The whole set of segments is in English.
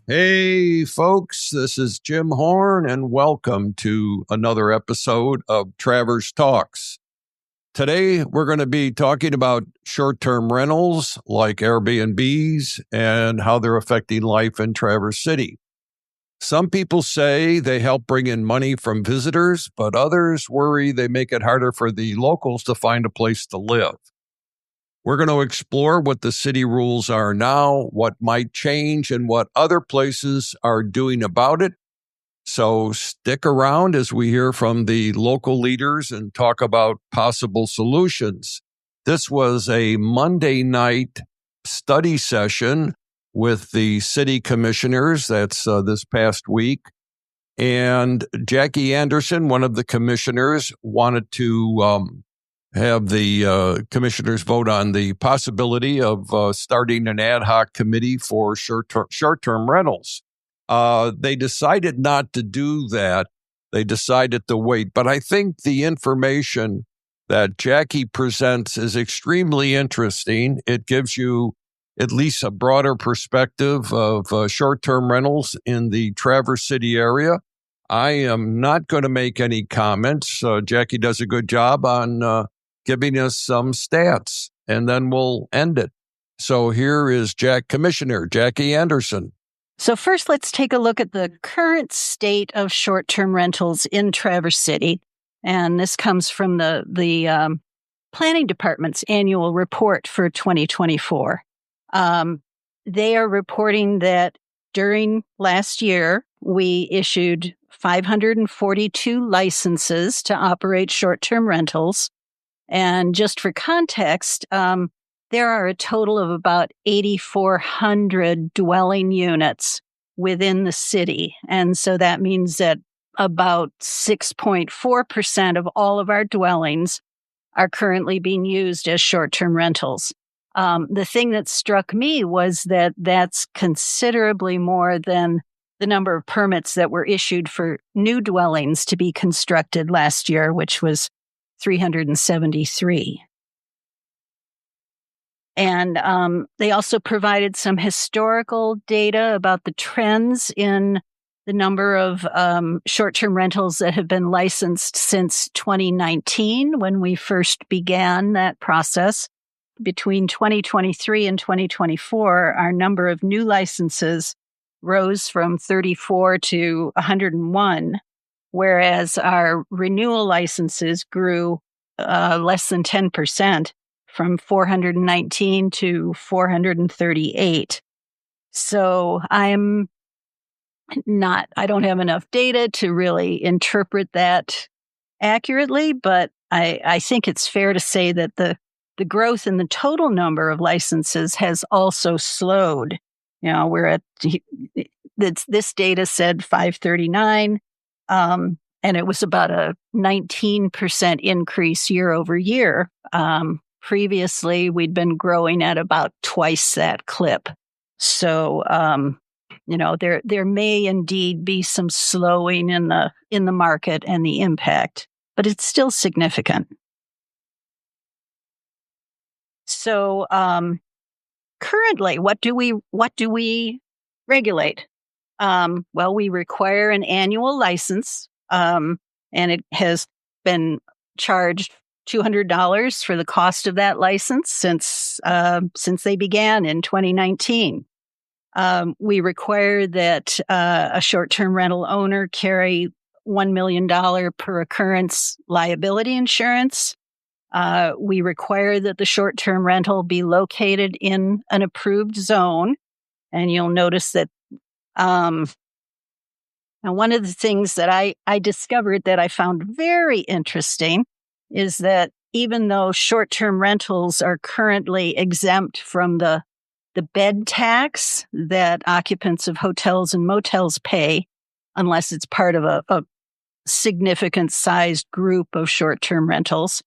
Hey, folks, this is Jim Horn, and welcome to another episode of Travers Talks. Today, we're going to be talking about short-term rentals like Airbnbs and how they're affecting life in Traverse City. Some people say they help bring in money from visitors, but others worry they make it harder for the locals to find a place to live. We're going to explore what the city rules are now, what might change, and what other places are doing about it. So stick around as we hear from the local leaders and talk about possible solutions. This was a Monday night study session with the city commissioners. That's this past week. And Jackie Anderson, one of the commissioners, wanted to have the commissioners vote on the possibility of starting an ad hoc committee for short-term rentals. They decided not to do that. They decided to wait. But I think the information that Jackie presents is extremely interesting. It gives you at least a broader perspective of short-term rentals in the Traverse City area. I am not going to make any comments. Jackie does a good job on giving us some stats, and then we'll end it. So here is Commissioner Jackie Anderson. So first, let's take a look at the current state of short-term rentals in Traverse City. And this comes from the Planning Department's annual report for 2024. They are reporting that during last year, we issued 542 licenses to operate short-term rentals. And just for context, there are a total of about 8,400 dwelling units within the city. And so that means that about 6.4% of all of our dwellings are currently being used as short-term rentals. The thing that struck me was that that's considerably more than the number of permits that were issued for new dwellings to be constructed last year, which was 373. And they also provided some historical data about the trends in the number of short-term rentals that have been licensed since 2019, when we first began that process. Between 2023 and 2024, our number of new licenses rose from 34 to 101. Whereas our renewal licenses grew less than 10%, from 419 to 438. So I don't have enough data to really interpret that accurately, but I think it's fair to say that the growth in the total number of licenses has also slowed. You know, we're at, this data said 539. And it was about a 19% increase year over year. Previously, we'd been growing at about twice that clip. So, there may indeed be some slowing in the market and the impact, but it's still significant. So, currently, what do we regulate? Well, we require an annual license, and it has been charged $200 for the cost of that license since they began in 2019. We require that a short-term rental owner carry $1 million per occurrence liability insurance. We require that the short-term rental be located in an approved zone, and you'll notice that now, one of the things that I discovered that I found very interesting is that even though short-term rentals are currently exempt from the bed tax that occupants of hotels and motels pay, unless it's part of a significant sized group of short-term rentals,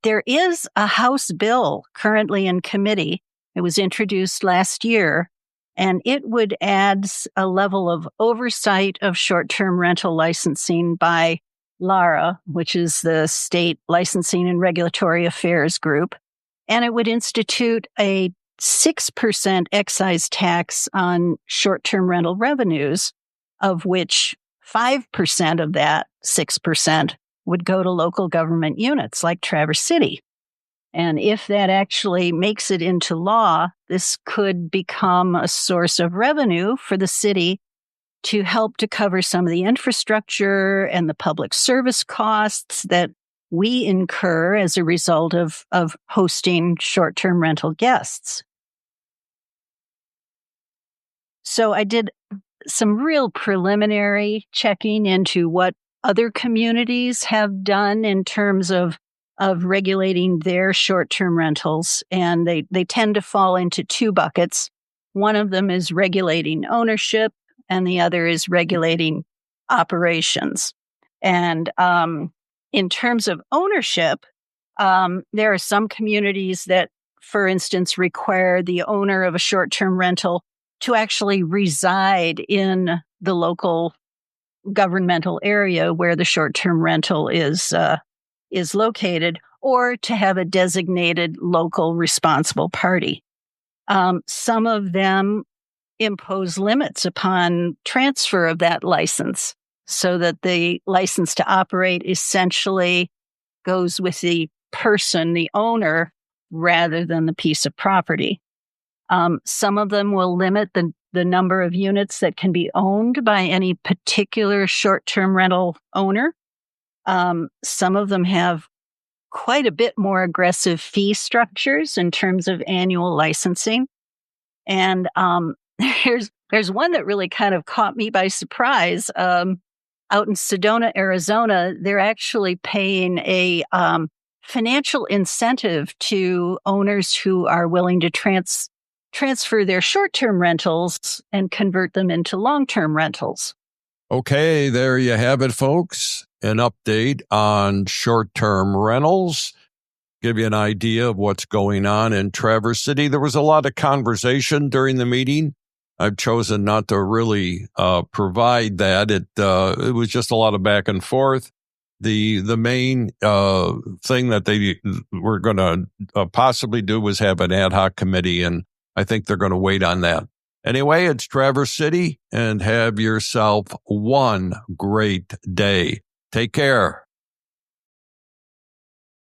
there is a House bill currently in committee. It was introduced last year, and it would add a level of oversight of short-term rental licensing by LARA, which is the State Licensing and Regulatory Affairs Group, and it would institute a 6% excise tax on short-term rental revenues, of which 5% of that 6% would go to local government units like Traverse City. And if that actually makes it into law, this could become a source of revenue for the city to help to cover some of the infrastructure and the public service costs that we incur as a result of hosting short-term rental guests. So I did some real preliminary checking into what other communities have done in terms of regulating their short-term rentals, and they tend to fall into two buckets. One of them is regulating ownership, and the other is regulating operations. And in terms of ownership, there are some communities that, for instance, require the owner of a short-term rental to actually reside in the local governmental area where the short-term rental is located, or to have a designated local responsible party. Some of them impose limits upon transfer of that license so that the license to operate essentially goes with the person, the owner, rather than the piece of property. Some of them will limit the number of units that can be owned by any particular short-term rental owner. Some of them have quite a bit more aggressive fee structures in terms of annual licensing. And there's one that really kind of caught me by surprise. Out in Sedona, Arizona, they're actually paying a financial incentive to owners who are willing to transfer their short-term rentals and convert them into long-term rentals. Okay, there you have it, folks. An update on short-term rentals. Give you an idea of what's going on in Traverse City. There was a lot of conversation during the meeting. I've chosen not to really provide that. It was just a lot of back and forth. The main thing that they were going to possibly do was have an ad hoc committee, and I think they're going to wait on that. Anyway, it's Traverse City, and have yourself one great day. Take care.